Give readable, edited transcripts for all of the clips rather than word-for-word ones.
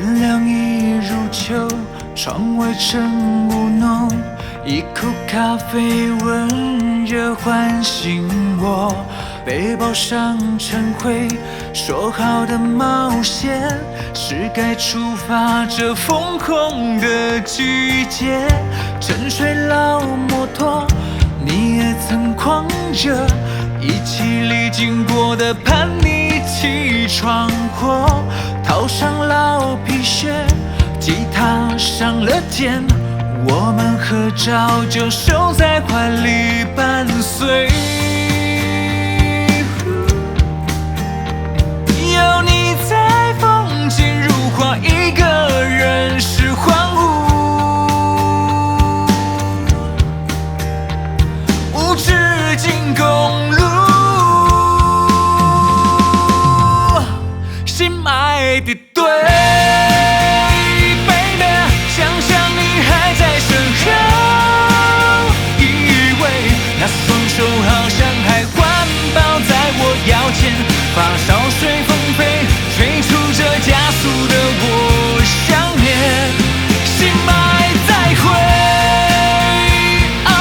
天亮已入秋，窗外晨雾浓，一口咖啡温热唤醒我。背包上尘灰，说好的冒险是该出发这疯狂的季节。沉睡老摩托，你也曾狂着，一起历经过的叛逆期闯祸。套上老皮鞋，吉他上了键，我们合照就收在怀里伴随。有你在，风景如画，一个人是欢呼。无止境公路，心爱的对。发梢随风飞，吹出这加速的我想念，心脉再会。哦，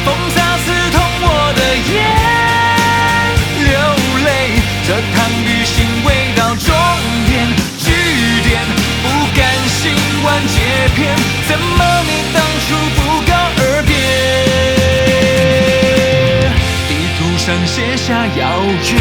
风擦刺痛我的眼，流泪。这趟旅行未到终点，据点不甘心完结篇，怎么你当初不告而别？地图上写下遥远。